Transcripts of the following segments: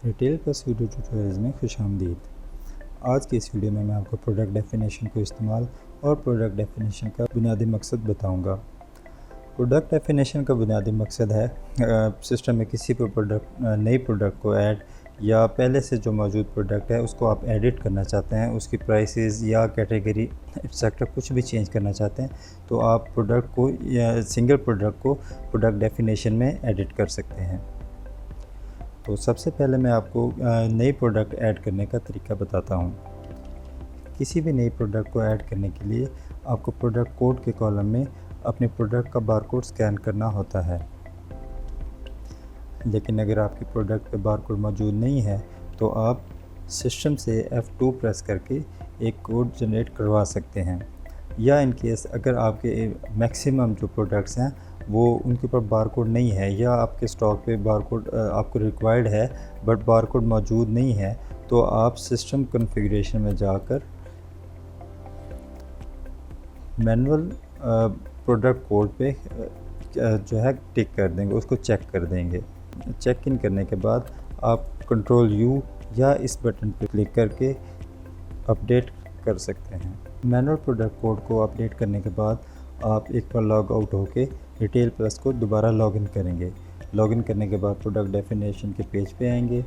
Retail plus video tutorials में खुशामदीद। आज की इस वीडियो में मैं आपको प्रोडक्ट डेफिनेशन को इस्तेमाल और प्रोडक्ट डेफिनेशन का बुनियादी मकसद बताऊंगा। प्रोडक्ट डेफिनेशन का बुनियादी मकसद है सिस्टम में किसी भी नई प्रोडक्ट को ऐड या पहले से जो मौजूद प्रोडक्ट है उसको आप एडिट करना चाहते हैं, उसकी प्राइसेस या कैटेगरी एक्सेट्रा कुछ भी चेंज करना चाहते हैं तो आप प्रोडक्ट को या सिंगल प्रोडक्ट को प्रोडक्ट डेफिनेशन में एडिट कर सकते हैं। तो सबसे पहले मैं आपको नई प्रोडक्ट ऐड करने का तरीका बताता हूँ। किसी भी नई प्रोडक्ट को ऐड करने के लिए आपको प्रोडक्ट कोड के कॉलम में अपने प्रोडक्ट का बारकोड स्कैन करना होता है। लेकिन अगर आपकी प्रोडक्ट पे बारकोड मौजूद नहीं है तो आप सिस्टम से F2 प्रेस करके एक कोड जनरेट करवा सकते हैं, या इन केस अगर आपके मैक्सिमम जो प्रोडक्ट्स हैं वो उनके ऊपर बारकोड नहीं है या आपके स्टॉक पे बारकोड आपको रिक्वायर्ड है बट बारकोड मौजूद नहीं है तो आप सिस्टम कॉन्फ़िगरेशन में जाकर मैनुअल प्रोडक्ट कोड पे जो है टिक कर देंगे, उसको चेक कर देंगे। चेक इन करने के बाद आप कंट्रोल U या इस बटन पर क्लिक करके अपडेट कर सकते हैं। मैनुअल प्रोडक्ट कोड को अपडेट करने के बाद आप एक बार लॉग आउट होके रिटेल प्लस को दोबारा लॉगिन करेंगे। लॉगिन करने के बाद प्रोडक्ट डेफिनेशन के पेज पे आएंगे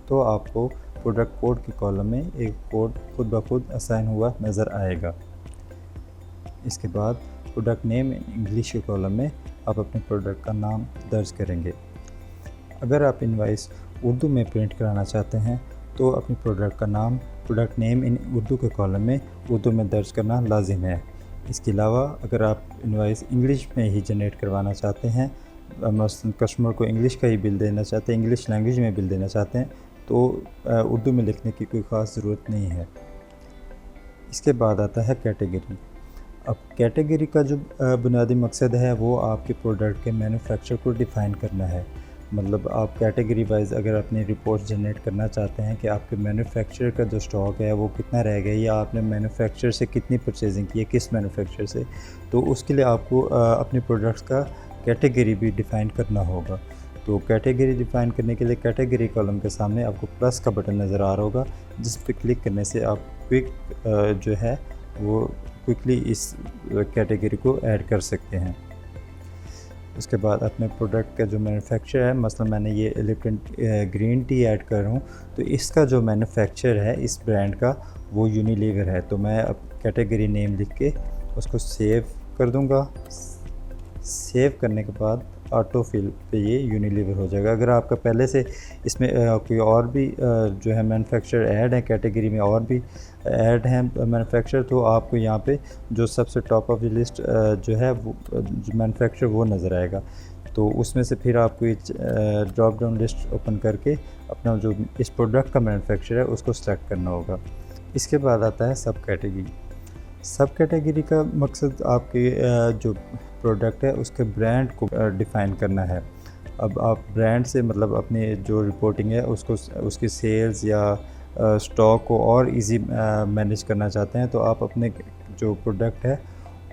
तो आपको प्रोडक्ट कोड के कॉलम में एक कोड खुद ब खुद असाइन हुआ नज़र आएगा। इसके बाद प्रोडक्ट नेम इंग्लिश के कॉलम में आप अपने प्रोडक्ट का नाम दर्ज करेंगे। अगर आप इनवाइस उर्दू में प्रिंट कराना चाहते हैं तो अपनी प्रोडक्ट का नाम प्रोडक्ट नेम इन उर्दू के कॉलम में उर्दू में दर्ज करना लाजिम है। इसके अलावा अगर आप इनवाइस इंग्लिश में ही जनरेट करवाना चाहते हैं, मसलन कस्टमर को इंग्लिश का ही बिल देना चाहते हैं, इंग्लिश लैंग्वेज में बिल देना चाहते हैं तो उर्दू में लिखने की कोई ख़ास ज़रूरत नहीं है। इसके बाद आता है कैटेगरी। अब कैटेगरी का जो बुनियादी मकसद है वो आपके प्रोडक्ट के मैन्युफैक्चर को डिफ़ाइन करना है। मतलब आप कैटेगरी वाइज अगर अपनी रिपोर्ट जनरेट करना चाहते हैं कि आपके मैन्युफैक्चर का जो स्टॉक है वो कितना रह गया या आपने मैन्युफैक्चर से कितनी परचेजिंग की है, किस मैन्युफैक्चर से, तो उसके लिए आपको अपने प्रोडक्ट्स का कैटेगरी भी डिफ़ाइन करना होगा। तो कैटेगरी डिफ़ाइन करने के लिए कैटेगरी कॉलम के सामने आपको प्लस का बटन नज़र आ रहा होगा, जिस पर क्लिक करने से आप जो है वो क्विकली इस कैटेगरी को ऐड कर सकते हैं। उसके बाद अपने प्रोडक्ट का जो मैन्युफैक्चर है, मसलन मैंने ये लिप्टन ग्रीन टी ऐड कर रहा हूँ तो इसका जो मैन्युफैक्चर है इस ब्रांड का वो यूनिलीवर है, तो मैं अब कैटेगरी नेम लिख के उसको सेव कर दूँगा। सेव करने के बाद ऑटो फिल पे ये यूनिलीवर हो जाएगा। अगर आपका पहले से इसमें कोई और भी जो है मैन्युफैक्चर ऐड है, कैटेगरी में और भी ऐड हैं मैन्युफैक्चर, तो आपको यहाँ पे जो सबसे टॉप ऑफ द लिस्ट जो है वो जो मैन्युफैक्चर वो नज़र आएगा। तो उसमें से फिर आपको ये ड्रॉप डाउन लिस्ट ओपन करके अपना जो इस प्रोडक्ट का मैन्युफैक्चर है उसको सेलेक्ट करना होगा। इसके बाद आता है सब कैटेगरी। सब कैटेगरी का मकसद आपके जो प्रोडक्ट है उसके ब्रांड को डिफ़ाइन करना है। अब आप ब्रांड से मतलब अपनी जो रिपोर्टिंग है उसको उसकी सेल्स या स्टॉक को और इजी मैनेज करना चाहते हैं तो आप अपने जो प्रोडक्ट है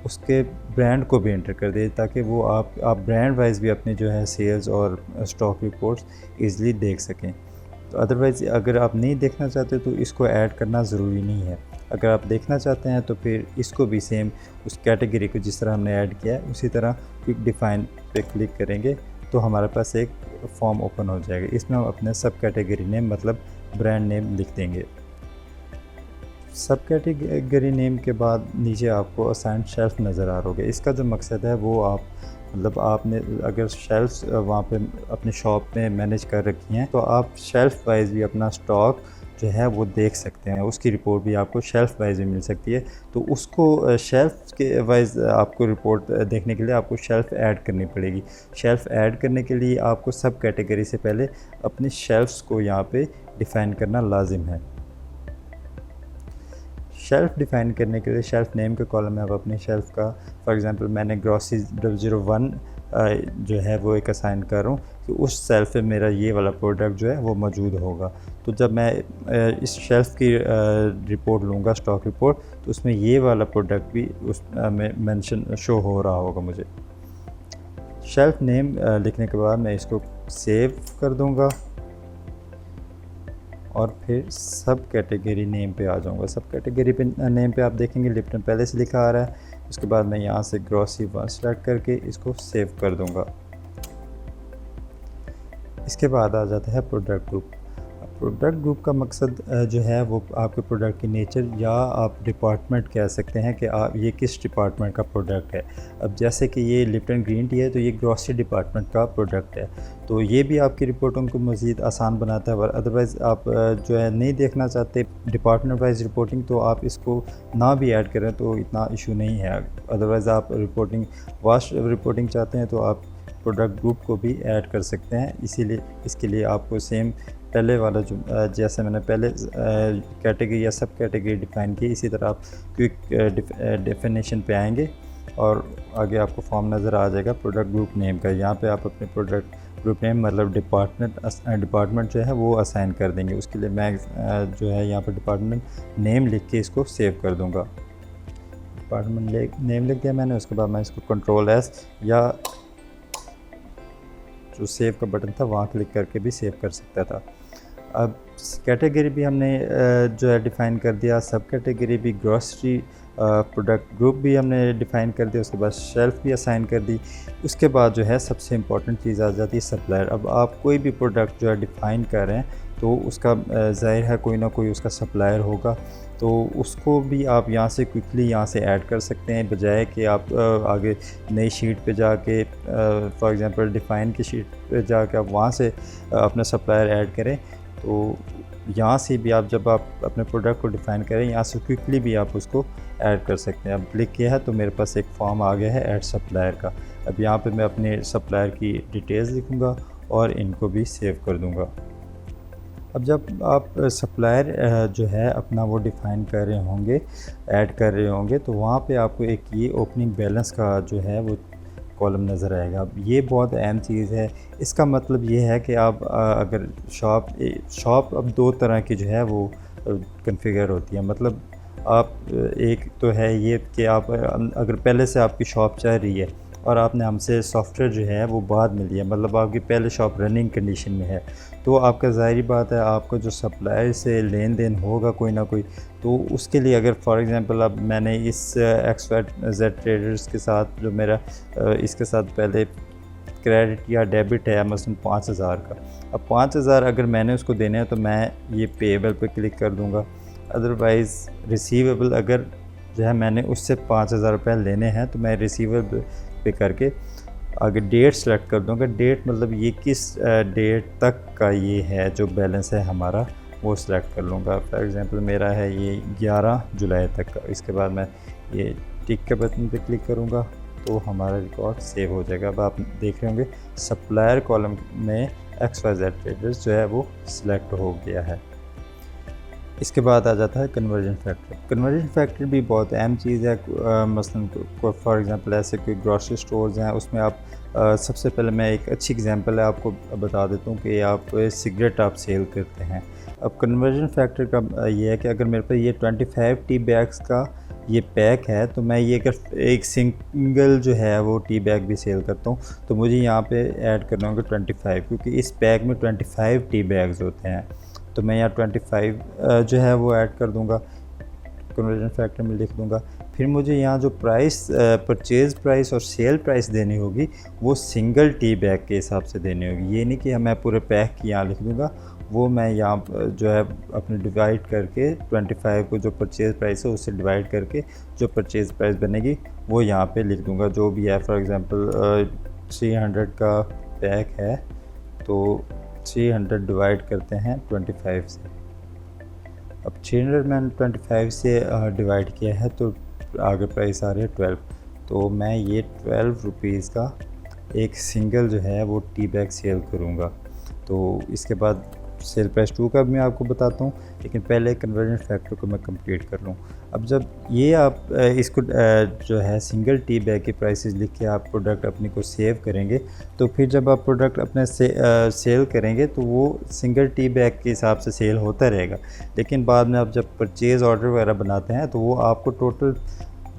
उसके ब्रांड को भी एंटर कर दें ताकि वो आप ब्रांड वाइज भी अपने जो है सेल्स और स्टॉक रिपोर्ट्स ईज़िली देख सकें। तो अदरवाइज़ अगर आप नहीं देखना चाहते तो इसको ऐड करना ज़रूरी नहीं है। अगर आप देखना चाहते हैं तो फिर इसको भी सेम उस कैटेगरी को जिस तरह हमने ऐड किया है उसी तरह क्विक डिफ़ाइन पे क्लिक करेंगे तो हमारे पास एक फॉर्म ओपन हो जाएगा। इसमें हम अपने सब कैटेगरी नेम मतलब ब्रांड नेम लिख देंगे। सब कैटेगरी नेम के बाद नीचे आपको असाइंड शेल्फ नज़र आ रहा होगा। इसका जो मकसद है वो आप मतलब आपने अगर शेल्फ्स वहाँ पे अपनी शॉप में मैनेज कर रखी हैं तो आप शेल्फ वाइज भी अपना स्टॉक जो है वो देख सकते हैं, उसकी रिपोर्ट भी आपको शेल्फ वाइज भी मिल सकती है। तो उसको शेल्फ के वाइज आपको रिपोर्ट देखने के लिए आपको शेल्फ ऐड करनी पड़ेगी। शेल्फ ऐड करने के लिए आपको सब कैटेगरी से पहले अपनी शेल्फ्स को यहाँ पे डिफ़ाइन करना लाजिम है। शेल्फ़ डिफ़ाइन करने के लिए शेल्फ़ नेम के कॉलम में आप अपने शेल्फ़ का फॉर एग्ज़ाम्पल मैंने ग्रॉसरी 001 जो है वो एक असाइन कर रहा हूँ कि उस शेल्फ़ पे मेरा ये वाला प्रोडक्ट जो है वो मौजूद होगा। तो जब मैं इस शेल्फ़ की रिपोर्ट लूँगा स्टॉक रिपोर्ट तो उसमें ये वाला प्रोडक्ट भी उस में मेंशन शो हो रहा होगा मुझे। शेल्फ़ नेम लिखने के बाद मैं इसको सेव कर दूँगा। और फिर सब कैटेगरी नेम पे आ जाऊँगा। सब कैटेगरी पे नेम पे आप देखेंगे लिप्टन पहले से लिखा आ रहा है। उसके बाद मैं यहाँ से ग्रॉसरी 1 सेलेक्ट करके इसको सेव कर दूँगा। इसके बाद आ जाता है प्रोडक्ट ग्रुप। प्रोडक्ट ग्रुप का मकसद जो है वो आपके प्रोडक्ट की नेचर या आप डिपार्टमेंट कह सकते हैं कि आप ये किस डिपार्टमेंट का प्रोडक्ट है। अब जैसे कि ये लिप्टन ग्रीन टी है तो ये ग्रॉसरी डिपार्टमेंट का प्रोडक्ट है, तो ये भी आपकी रिपोर्टिंग को मज़ीद आसान बनाता है। अदरवाइज़ आप जो है नहीं देखना चाहते डिपार्टमेंट वाइज रिपोर्टिंग, तो आप इसको ना भी ऐड करें तो इतना इशू नहीं है। अदरवाइज़ आप रिपोर्टिंग वास्ट रिपोर्टिंग चाहते हैं तो आप प्रोडक्ट ग्रुप को भी ऐड कर सकते हैं। इसीलिए इसके लिए आपको सेम पहले वाला जो जैसे मैंने पहले कैटेगरी या सब कैटेगरी डिफ़ाइन की, इसी तरह आप क्विक डेफिनेशन पे आएंगे और आगे आपको फॉर्म नज़र आ जाएगा प्रोडक्ट ग्रुप नेम का। यहाँ पे आप अपने प्रोडक्ट ग्रुप नेम मतलब डिपार्टमेंट जो है वो असाइन कर देंगे। उसके लिए मैं जो है यहाँ पर डिपार्टमेंट नेम लिख के इसको सेव कर दूँगा। डिपार्टमेंट नेम लिख दिया मैंने। उसके बाद मैं इसको Ctrl+S या जो सेव का बटन था वहाँ क्लिक करके भी सेव कर सकता था। अब कैटेगरी भी हमने जो है डिफ़ाइन कर दिया, सब कैटेगरी भी, ग्रॉसरी प्रोडक्ट ग्रुप भी हमने डिफ़ाइन कर दिया। उसके बाद शेल्फ़ भी असाइन कर दी। उसके बाद जो है सबसे इम्पॉर्टेंट चीज़ आ जाती है सप्लायर। अब आप कोई भी प्रोडक्ट जो है डिफ़ाइन कर रहे हैं तो उसका ज़ाहिर है कोई ना कोई उसका सप्लायर होगा, तो उसको भी आप यहाँ से क्विकली यहाँ से ऐड कर सकते हैं, बजाय कि आप आगे नई शीट पे जाके फॉर एग्ज़ाम्पल डिफ़ाइन की शीट पे जाके आप वहाँ से अपना सप्लायर ऐड करें। तो यहाँ से भी आप जब आप अपने प्रोडक्ट को डिफ़ाइन करें, यहाँ से क्विकली भी आप उसको ऐड कर सकते हैं। अब क्लिक किया है तो मेरे पास एक फॉर्म आ गया है ऐड सप्लायर का। अब यहाँ पे मैं अपने सप्लायर की डिटेल्स लिखूँगा और इनको भी सेव कर दूँगा। अब जब आप सप्लायर जो है अपना वो डिफ़ाइन कर रहे होंगे, ऐड कर रहे होंगे, तो वहाँ पे आपको एक ये ओपनिंग बैलेंस का जो है वो कॉलम नज़र आएगा। अब ये बहुत अहम चीज़ है। इसका मतलब ये है कि आप अगर शॉप अब दो तरह की जो है वो कॉन्फ़िगर होती है। मतलब आप एक तो है ये कि आप अगर पहले से आपकी शॉप चल रही है और आपने हमसे सॉफ्टवेयर जो है वो बाद में लिया, मतलब आपकी पहले शॉप रनिंग कंडीशन में है, तो आपका ज़ाहिर बात है आपको जो सप्लायर से लेन देन होगा कोई ना कोई, तो उसके लिए अगर फॉर एग्ज़ाम्पल अब मैंने इस XYZ ट्रेडर्स के साथ जो मेरा इसके साथ पहले क्रेडिट या डेबिट है मसलन 5000 का, अब 5000 अगर मैंने उसको देने हैं तो मैं ये पेएबल पे क्लिक कर दूँगा। अदरवाइज़ रिसीवेबल अगर जो है मैंने उससे 5000 रुपये लेने हैं तो मैं रिसीवेबल पे करके आगे डेट सेलेक्ट कर दूँगा। डेट मतलब ये किस डेट तक का ये है जो बैलेंस है हमारा, वो सिलेक्ट कर लूँगा। फॉर एग्ज़ाम्पल मेरा है ये 11 जुलाई तक का। इसके बाद मैं ये टिक के बटन पे क्लिक करूँगा तो हमारा रिकॉर्ड सेव हो जाएगा। अब आप देख रहे होंगे सप्लायर कॉलम में XYZ ट्रेडर्स जो है वो सिलेक्ट हो गया है। इसके बाद आ जाता है कन्वर्जन फैक्टर। कन्वर्जन फैक्टर भी बहुत अहम चीज़ है। मसलन फॉर एग्ज़ाम्पल ऐसे कोई ग्रॉसरी स्टोर्स हैं, उसमें आप सबसे पहले मैं एक अच्छी एग्जांपल है आपको बता देता हूँ कि आप सिगरेट आप सेल करते हैं। अब कन्वर्जन फैक्टर का ये है कि अगर मेरे पास ये 25 टी बैग्स का ये पैक है, तो मैं ये अगर एक सिंगल जो है वो टी बैग भी सेल करता हूँ तो मुझे यहाँ पे ऐड करना होगा 25, क्योंकि इस पैक में 25 टी बैग्स होते हैं। तो मैं यहाँ 25 जो है वो ऐड कर दूँगा, कन्वर्जन फैक्टर में लिख दूँगा। फिर मुझे यहाँ जो प्राइस परचेज़ प्राइस और सेल प्राइस देनी होगी वो सिंगल टी बैग के हिसाब से देनी होगी। ये नहीं कि मैं पूरे पैक की यहाँ लिख दूँगा, वो मैं यहाँ जो है अपने डिवाइड करके 25 को जो परचेज़ प्राइस है उससे डिवाइड करके जो परचेज़ प्राइस बनेगी वो यहाँ पे लिख दूँगा जो भी है। फॉर एग्ज़ाम्पल 300 का पैक है तो 300 डिवाइड करते हैं 25 से। अब 300 मैंने 25 से डिवाइड किया है तो आगे प्राइस आ रही है 12। तो मैं ये 12 रुपीज़ का एक सिंगल जो है वो टी बैग सेल करूँगा। तो इसके बाद सेल प्राइस 2 का भी मैं आपको बताता हूँ, लेकिन पहले कन्वर्जन फैक्टर को मैं कंप्लीट कर लूँ। अब जब ये आप इसको जो है सिंगल टी बैग की प्राइसेस लिख के आप प्रोडक्ट अपने को सेव करेंगे, तो फिर जब आप प्रोडक्ट अपने सेल करेंगे तो वो सिंगल टी बैग के हिसाब से सेल होता रहेगा। लेकिन बाद में आप जब परचेज़ ऑर्डर वगैरह बनाते हैं तो वो आपको टोटल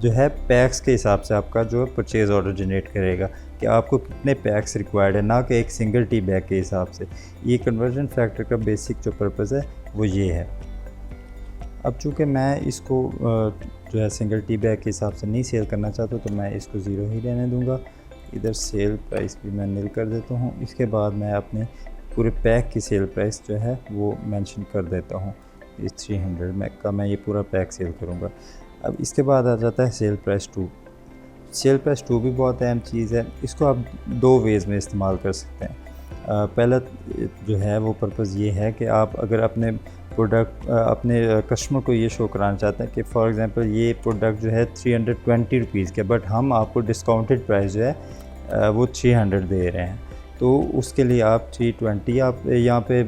जो है पैक्स के हिसाब से आपका जो परचेज़ ऑर्डर जनरेट करेगा। कि आपको कितने पैक्स रिक्वायर्ड है, ना कि एक सिंगल टी बैग के हिसाब से। ये कन्वर्जन फैक्टर का बेसिक जो पर्पज़ है वो ये है। अब चूँकि मैं इसको जो है सिंगल टी बैग के हिसाब से नहीं सेल करना चाहता, तो मैं इसको ज़ीरो ही रहने दूँगा। इधर सेल प्राइस भी मैं नील कर देता हूँ। इसके बाद मैं अपने पूरे पैक की सेल प्राइस जो है वो मेंशन कर देता हूँ। इस 300 का मैं ये पूरा पैक सेल करूँगा। अब इसके बाद आ जाता है सेल प्राइस 2। सेल प्राइस 2 भी बहुत अहम चीज़ है। इसको आप दो वेज़ में इस्तेमाल कर सकते हैं। पहला जो है वो पर्पज़ ये है कि आप अगर अपने प्रोडक्ट अपने कस्टमर को ये शो कराना चाहते हैं कि फॉर एग्ज़ाम्पल ये प्रोडक्ट जो है 320 रुपीज़ का, बट हम आपको डिस्काउंटेड प्राइस जो है वो 300 दे रहे हैं, तो उसके लिए आप 320 आप यहाँ पे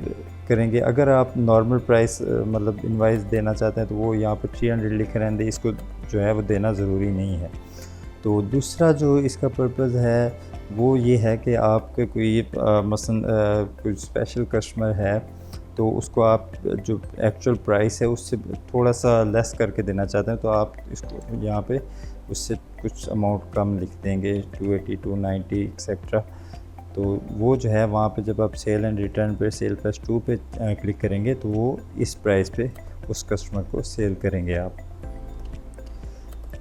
करेंगे। अगर आप नॉर्मल प्राइस मतलब इनवाइस देना चाहते हैं तो वो यहाँ पर 300 लिख रहे हैं, इसको जो है वो देना ज़रूरी नहीं है। तो दूसरा जो इसका पर्पज़ है वो ये है कि आपके कोई मसलन कोई स्पेशल कस्टमर है, तो उसको आप जो एक्चुअल प्राइस है उससे थोड़ा सा लेस करके देना चाहते हैं, तो आप इसको यहाँ पे उससे कुछ अमाउंट कम लिख देंगे, 280 290 एक्सेट्रा। तो वो जो है वहाँ पे जब आप सेल एंड रिटर्न पे सेल प्राइस 2 पे क्लिक करेंगे तो वो इस प्राइस पे उस कस्टमर को सेल करेंगे आप।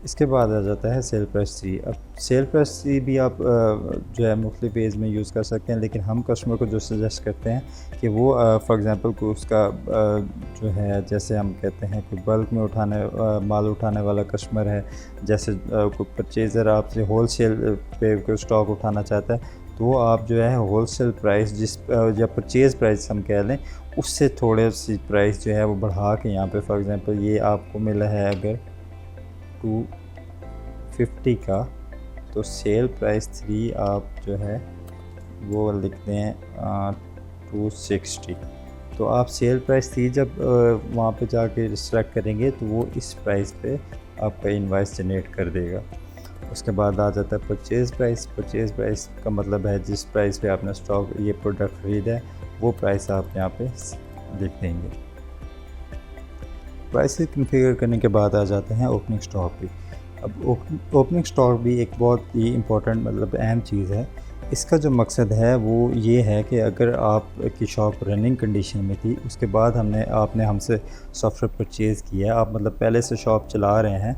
इसके बाद आ जाता है सेल प्राइस 3। अब सेल प्राइस 3 भी आप जो है मुख्तलिफ वेज़ में यूज़ कर सकते हैं, लेकिन हम कस्टमर को जो सजेस्ट करते हैं कि वो फॉर एग्ज़ाम्पल को उसका जो है जैसे हम कहते हैं कोई बल्क में माल उठाने वाला कस्टमर है, जैसे कोई परचेज़र आपसे होलसेल पे कोई स्टॉक उठाना चाहता है, तो वो आप जो है होलसेल प्राइस जिस या परचेज़ प्राइस हम कह लें उससे थोड़े सी प्राइस जो है वो बढ़ा के यहाँ पे फॉर एग्ज़ाम्पल ये आपको मिला है अगर 250 का, तो सेल प्राइस 3 आप जो है वो लिखते हैं 260। तो आप सेल प्राइस 3 जब वहाँ पे जाके सिलेक्ट करेंगे तो वो इस प्राइस पे आपका इनवाइस जनरेट कर देगा। उसके बाद आ जाता है परचेज़ प्राइस। परचेज़ प्राइस का मतलब है जिस प्राइस पे आपने स्टॉक ये प्रोडक्ट ख़रीदा है वो प्राइस आप यहाँ पे लिख देंगे। प्राइस कन्फिगर करने के बाद आ जाते हैं ओपनिंग स्टॉक भी। अब ओपनिंग स्टॉक भी एक बहुत ही इम्पोर्टेंट मतलब अहम चीज़ है। इसका जो मकसद है वो ये है कि अगर आपकी शॉप रनिंग कंडीशन में थी, उसके बाद आपने हमसे सॉफ्टवेयर परचेज़ किया, आप मतलब पहले से शॉप चला रहे हैं,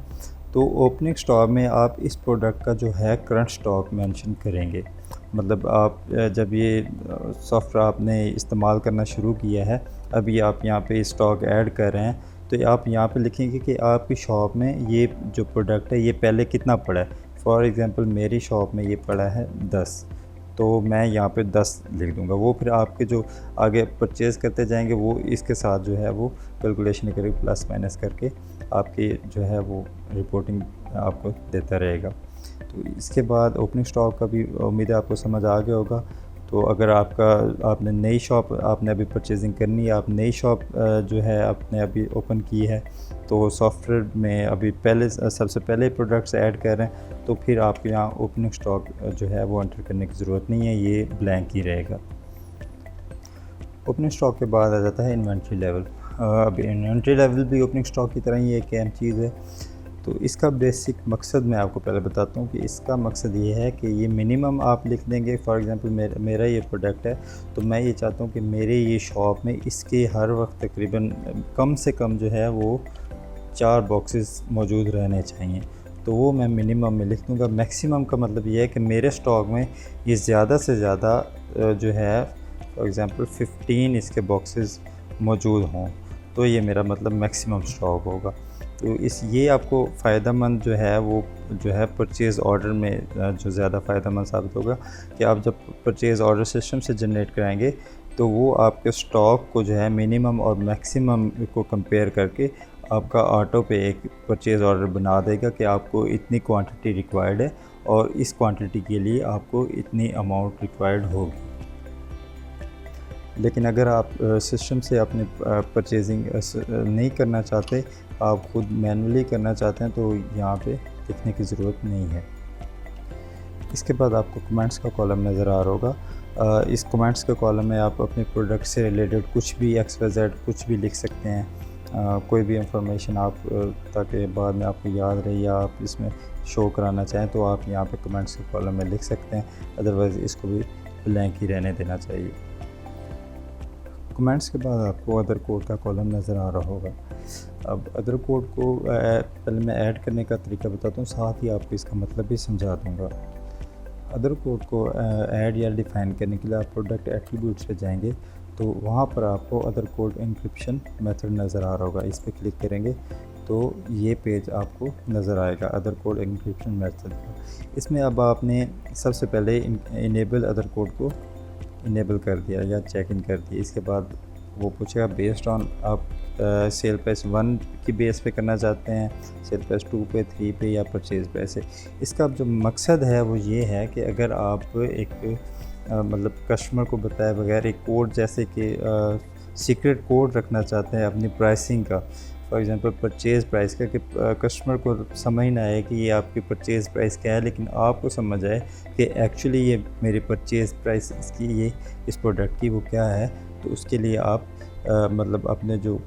तो ओपनिंग स्टॉक में आप इस प्रोडक्ट का जो है करंट स्टॉक मेंशन करेंगे। मतलब आप जब ये सॉफ्टवेयर आपने इस्तेमाल करना शुरू किया है, अभी आप यहाँ पे स्टॉक ऐड कर रहे हैं, तो आप यहाँ पे लिखेंगे कि आपकी शॉप में ये जो प्रोडक्ट है ये पहले कितना पड़ा है। फॉर एग्ज़ाम्पल मेरी शॉप में ये पड़ा है 10, तो मैं यहाँ पे 10 लिख दूँगा। वो फिर आपके जो आगे परचेज़ करते जाएंगे वो इसके साथ जो है वो कैलकुलेशन करके प्लस माइनस करके आपकी जो है वो रिपोर्टिंग आपको देता रहेगा। तो इसके बाद ओपनिंग स्टॉक का भी उम्मीद है आपको समझ आ गया होगा। तो अगर आपने नई शॉप आपने अभी परचेजिंग करनी है, आप नई शॉप जो है आपने अभी ओपन की है, तो सॉफ्टवेयर में अभी सबसे पहले प्रोडक्ट्स ऐड कर रहे हैं, तो फिर आपके यहाँ ओपनिंग स्टॉक जो है वो एंटर करने की ज़रूरत नहीं है, ये ब्लैंक ही रहेगा। ओपनिंग स्टॉक के बाद आ जाता है इन्वेंट्री लेवल। अब इन्वेंट्री लेवल भी ओपनिंग स्टॉक की तरह ही एक अहम चीज़ है। तो इसका बेसिक मकसद मैं आपको पहले बताता हूँ कि इसका मकसद ये है कि ये मिनिमम आप लिख देंगे। फॉर एग्ज़ाम्पल मेरा ये प्रोडक्ट है, तो मैं ये चाहता हूँ कि मेरे ये शॉप में इसके हर वक्त तकरीबन कम से कम जो है वो 4 बॉक्सेस मौजूद रहने चाहिए, तो वो मैं मिनिमम में लिख दूँगा। मैक्सिमम का मतलब ये है कि मेरे स्टॉक में ये ज़्यादा से ज़्यादा जो है फॉर एग्ज़ाम्पल 15 इसके बॉक्सेस मौजूद हों, तो ये मेरा मतलब मैक्सिमम स्टॉक होगा। तो ये आपको फ़ायदेमंद जो है वो जो है परचेज़ ऑर्डर में जो ज़्यादा फ़ायदेमंद साबित होगा कि आप जब परचेज़ ऑर्डर सिस्टम से जनरेट कराएंगे तो वो आपके स्टॉक को जो है मिनिमम और मैक्सिमम को कंपेयर करके आपका ऑटो पे एक परचेज़ ऑर्डर बना देगा कि आपको इतनी क्वांटिटी रिक्वायर्ड है और इस क्वांटिटी के लिए आपको इतनी अमाउंट रिक्वायर्ड होगी। लेकिन अगर आप सिस्टम से अपने परचेजिंग नहीं करना चाहते, आप ख़ुद मैनुअली करना चाहते हैं, तो यहाँ पे लिखने की ज़रूरत नहीं है। इसके बाद आपको कमेंट्स का कॉलम नज़र आ रहा होगा। इस कमेंट्स के कॉलम में आप अपने प्रोडक्ट से रिलेटेड कुछ भी XYZ कुछ भी लिख सकते हैं। कोई भी इंफॉर्मेशन आप ताकि बाद में आपको याद रहे या आप इसमें शो कराना चाहें तो आप यहाँ पे कमेंट्स के कॉलम में लिख सकते हैं, अदरवाइज़ इसको भी ब्लैंक ही रहने देना चाहिए। कमेंट्स के बाद आपको अदर कोड का कॉलम नज़र आ रहा होगा। अब अदर कोड को पहले मैं ऐड करने का तरीका बताता हूँ, साथ ही आपको इसका मतलब भी समझा दूँगा। अदर कोड को ऐड या डिफ़ाइन करने के लिए आप प्रोडक्ट एट्रीब्यूट्स पे जाएंगे तो वहाँ पर आपको अदर कोड इंक्रिप्शन मेथड नज़र आ रहा होगा। इस पर क्लिक करेंगे तो ये पेज आपको नज़र आएगा अदर कोड इंक्रिप्शन मेथड। इसमें अब आपने सबसे पहले इनेबल अदर कोड को इनेबल कर दिया या चेक इन कर दिया। इसके बाद वो पूछेगा बेस्ड ऑन आप सेल प्राइस 1 की बेस पे करना चाहते हैं, सेल प्राइस 2 पे, 3 पे या परचेज़ प्राइस है। इसका जो मकसद है वो ये है कि अगर आप एक मतलब कस्टमर को बताए बगैर एक कोड जैसे कि सीक्रेट कोड रखना चाहते हैं अपनी प्राइसिंग का, फॉर एग्ज़ाम्पल परचेज़ प्राइस का, कि कस्टमर को समझ ना आए कि ये आपकी परचेज़ प्राइस क्या है, लेकिन आपको समझ आए कि एक्चुअली ये मेरी परचेज़ प्राइस इसकी ये इस प्रोडक्ट की वो क्या है। तो उसके लिए आप मतलब अपने जो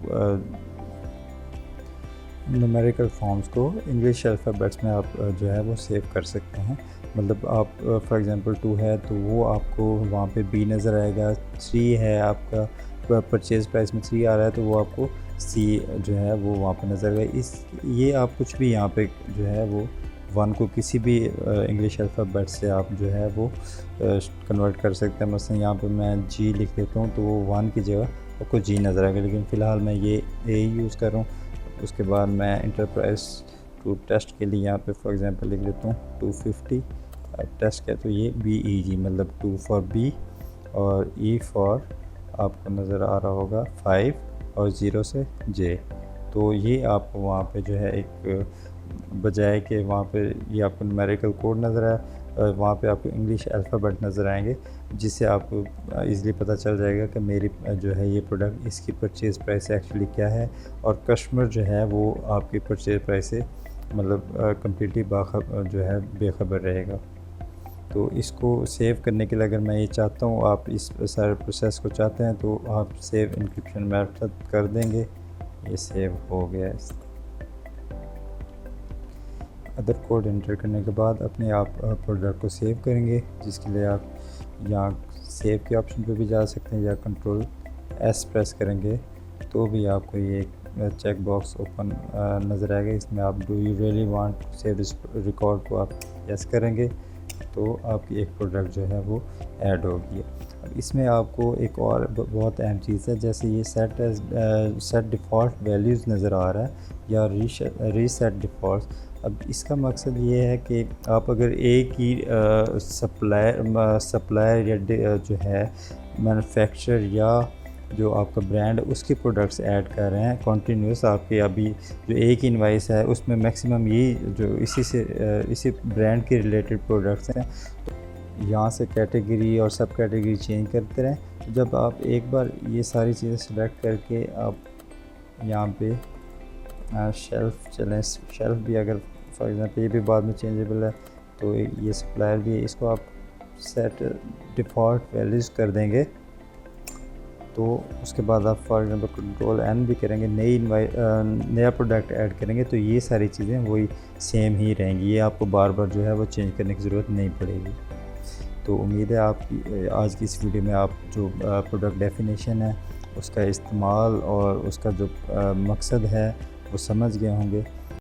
न्यूमेरिकल फॉर्म्स को इंग्लिश अल्फ़ाबेट्स में आप जो है वो सेव कर सकते हैं। मतलब आप फॉर एग्ज़ाम्पल 2 है तो वो आपको वहाँ पे बी नज़र आएगा, 3 है आपका परचेज़ प्राइस में 3 आ रहा है तो वो आपको सी जो है वो वहाँ पे नज़र आएगा। ये आप कुछ भी यहाँ पे जो है वो 1 को किसी भी इंग्लिश अल्फ़ाबेट से आप जो है वो कन्वर्ट कर सकते हैं। मसलन यहाँ पे मैं जी लिख देता हूँ तो वो 1 की जगह आपको जी नज़र आएगा, लेकिन फ़िलहाल मैं ये ए यूज़ कर रहा हूँ। उसके बाद मैं इंटरप्राइज टू टेस्ट के लिए यहाँ पे फॉर एग्ज़ाम्पल लिख लेता हूँ 250 टेस्ट क्या, तो ये बी ई जी मतलब 2 फॉर बी और ई फॉर आपको नज़र आ रहा होगा 5 और 0 से जे। तो ये आपको वहाँ पे जो है एक बजाय कि वहाँ पे ये आपको न्यूमेरिकल कोड नज़र आए, वहाँ पे आपको इंग्लिश अल्फ़ाबेट नज़र आएंगे, जिससे आपको ईज़िली पता चल जाएगा कि मेरी जो है ये प्रोडक्ट इसकी परचेज़ प्राइस एक्चुअली क्या है, और कस्टमर जो है वो आपकी परचेज़ प्राइस से मतलब कम्प्लीटली जो है बेखबर रहेगा। तो इसको सेव करने के लिए अगर मैं ये चाहता हूँ, आप इस सारे प्रोसेस को चाहते हैं तो आप सेव इंक्रिप्शन मेथड कर देंगे। ये सेव हो गया है। अदर कोड एंटर करने के बाद अपने आप प्रोडक्ट को सेव करेंगे, जिसके लिए आप यहाँ सेव के ऑप्शन पे भी जा सकते हैं या कंट्रोल एस प्रेस करेंगे तो भी आपको ये चेक बॉक्स ओपन नज़र आएगा। इसमें आप do you really want to save this record को आप यस करेंगे तो आपकी एक प्रोडक्ट जो है वो ऐड होगी। अब इसमें आपको एक और बहुत अहम चीज़ है, जैसे ये सेट डिफ़ॉल्ट वैल्यूज़ नज़र आ रहा है या रीसेट डिफ़ॉल्ट। अब इसका मकसद ये है कि आप अगर एक ही सप्लायर या जो है मैन्युफैक्चरर या जो आपका ब्रांड उसके प्रोडक्ट्स ऐड कर रहे हैं कंटिन्यूस, आपके अभी जो एक ही इनवाइस है उसमें मैक्सिमम यही जो इसी ब्रांड के रिलेटेड प्रोडक्ट्स हैं, तो यहाँ से कैटेगरी और सब कैटेगरी चेंज करते रहें। तो जब आप एक बार ये सारी चीज़ें सेलेक्ट करके आप यहाँ पे शेल्फ़ चलें, शेल्फ़ भी अगर फॉर एग्ज़ाम्पल ये भी बाद में चेंजेबल है तो ये सप्लायर भी है, इसको आप सेट डिफ़ॉल्ट वैल्यूज़ कर देंगे। तो उसके बाद आप फॉर एग्ज़ाम्पल कंट्रोल एन भी करेंगे, नया प्रोडक्ट ऐड करेंगे तो ये सारी चीज़ें वही सेम ही रहेंगी, ये आपको बार बार जो है वो चेंज करने की ज़रूरत नहीं पड़ेगी। तो उम्मीद है आपकी आज की इस वीडियो में आप जो प्रोडक्ट डेफिनेशन है उसका इस्तेमाल और उसका जो मकसद है वो समझ गए होंगे।